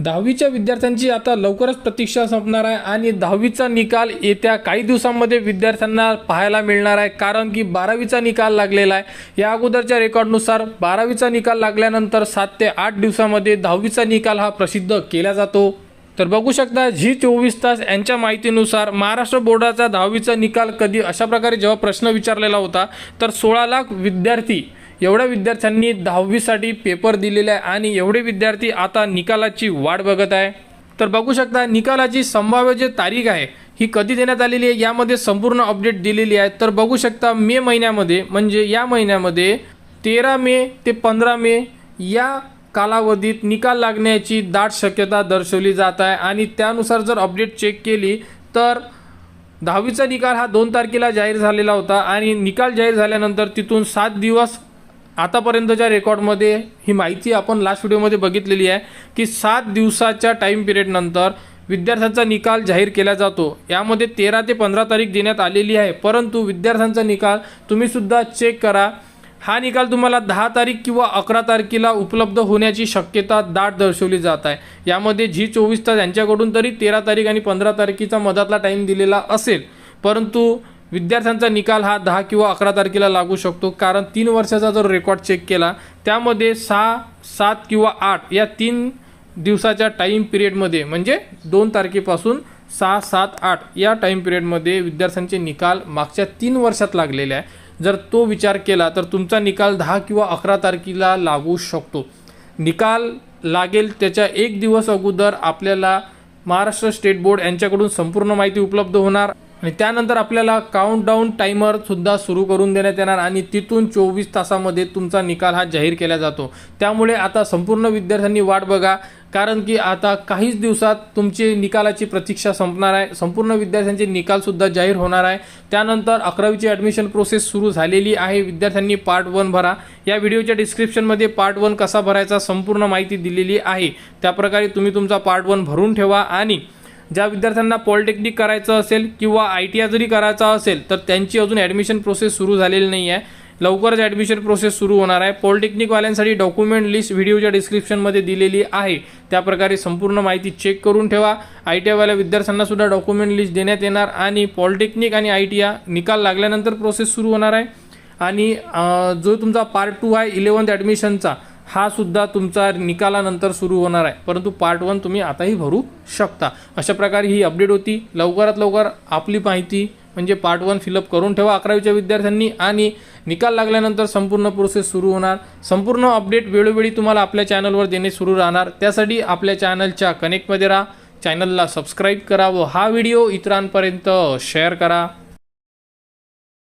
दहावीच्या विद्यार्थ्यांची आता लवकरच प्रतीक्षा संपणार आहे आणि दहावीचा निकाल येत्या काही दिवसांमध्ये विद्यार्थ्यांना पाहायला मिळणार आहे, कारण की 12वीचा निकाल लागलेला आहे। या अगोदरच्या रेकॉर्डनुसार 12वीचा निकाल लागल्यानंतर 7 ते 8 दिवसांमध्ये दहावीचा निकाल हा प्रसिद्ध केला जातो। तर बघू शकता Zee24 तास यांच्या माहितीनुसार महाराष्ट्र बोर्डाचा दहावीचा निकाल कधी, अशा प्रकारे जेव्हा प्रश्न विचारलेला होता तर 16 लाख विद्यार्थी एवढ्या विद्यार्थ्यांनी दहावीसाठी पेपर दिलेले आहे आणि एवढे विद्यार्थी आता निकालाची वाट बघत आहे। तर बघू शकता निकालाची संभाव्य जी तारीख आहे ही कधी देण्यात आलेली आहे, यामध्ये संपूर्ण अपडेट दिलेली आहे। तर बघू शकता मे महिन्यामध्ये, म्हणजे या महिन्यामध्ये 13 मे ते 15 मे या कालावधीत निकाल लागण्याची दाट शक्यता दर्शवली जात आहे। आणि त्यानुसार जर अपडेट चेक केली तर दहावीचा निकाल हा 2 तारखेला जाहीर झालेला होता आणि निकाल जाहीर झाल्यानंतर तिथून 7 दिवस आतापर्यंतच्या रेकॉर्डमध्ये ही माहिती आपण लास्ट व्हिडिओमध्ये बघितलेली आहे की 7 दिवसाच्या टाइम पिरियड नंतर विद्यार्थ्यांचा निकाल जाहीर केला जातो। यामध्ये 13 ते 15 तारीख देण्यात आलेली आहे, परंतु विद्यार्थ्यांचा निकाल तुम्ही सुद्धा चेक करा, हा निकाल तुम्हाला 10 तारीख किंवा 11 तारखेला उपलब्ध होण्याची शक्यता दाट दर्शवली जात आहे। यामध्ये Zee24 तास यांच्याकडून तरी 13 तारीख आणि 15 तारखेचा मधातला टाइम दिलेला असेल, परंतु विद्यार्थ्यांचा निकाल हा 10 किंवा 11 तारखेला लागू शकतो, कारण 3 वर्षाचा जर रेकॉर्ड चेक केला त्यामध्ये 6, 7 किंवा 8 या 3 दिवसाच्या टाइम पिरियडमध्ये, म्हणजे 2 तारखेपासून 6, 7, 8 या टाइम पिरियडमध्ये विद्यार्थ्यांचे निकाल मागच्या 3 वर्षात लागलेले आहे। जर तो विचार केला तर तुमचा निकाल 10 किंवा 11 तारखेला लागू शकतो। निकाल लागेल त्याच्या 1 दिवस अगोदर आपल्याला महाराष्ट्र स्टेट बोर्ड यांच्याकडून संपूर्ण माहिती उपलब्ध होणार आणि त्यानंतर आपल्याला काउंटडाऊन टाइमर सुद्धा सुरू करून देण्यात येणार आणि तिथून 24 तासामध्ये तुमचा निकाल हा जाहीर केला जातो। त्यामुळे आता संपूर्ण विद्यार्थ्यांनी वाट बघा, कारण की आता काहीच दिवसात तुमची निकालाची प्रतीक्षा संपणार आहे। संपूर्ण विद्यार्थ्यांचे निकाल सुद्धा जाहीर होणार आहे। त्यानंतर 11वीची ॲडमिशन प्रोसेस सुरू झालेली आहे। विद्यार्थ्यांनी पार्ट 1 भरा। या व्हिडिओच्या डिस्क्रिप्शनमध्ये पार्ट 1 कसा भरायचा संपूर्ण माहिती दिलेली आहे, त्याप्रकारे तुम्ही तुमचा पार्ट 1 भरून ठेवा। आणि ज्या विद्यार्थ्यांना पॉलिटेक्निक करायचं असेल किंवा ITI जरी करायचा असेल तर त्यांची अजून ॲडमिशन प्रोसेस सुरू झालेली नाही आहे, लवकरच ॲडमिशन प्रोसेस सुरू होणार आहे। पॉलिटेक्निकवाल्यांसाठी डॉक्युमेंट लिस्ट व्हिडिओच्या डिस्क्रिप्शनमध्ये दिलेली आहे, त्याप्रकारे संपूर्ण माहिती चेक करून ठेवा। ITI वाल्या विद्यार्थ्यांना सुद्धा डॉक्युमेंट लिस्ट देण्यात येणार आणि पॉलिटेक्निक आणि ITI निकाल लागल्यानंतर प्रोसेस सुरू होणार आहे। आणि जो तुमचा पार्ट 2 आहे 11th ॲडमिशनचा, हा सुद्धा तुमचा निकालानंतर सुरू होणार आहे, परंतु पार्ट 1 तुम्ही आताही भरू शकता। अशा प्रकारे ही अपडेट होती। लवकरात लवकर आपली माहिती म्हणजे पार्ट 1 फिलअप करून ठेवा 11वीच्या विद्यार्थ्यांनी, आणि निकाल लागल्यानंतर संपूर्ण प्रोसेस सुरू होणार। संपूर्ण अपडेट वेळोवेळी तुम्हाला आपल्या चॅनलवर देणे सुरू राहणार। त्यासाठी आपल्या चॅनलच्या कनेक्टमध्ये राहा, चॅनलला सबस्क्राईब करा व हा व्हिडिओ इतरांपर्यंत शेअर करा।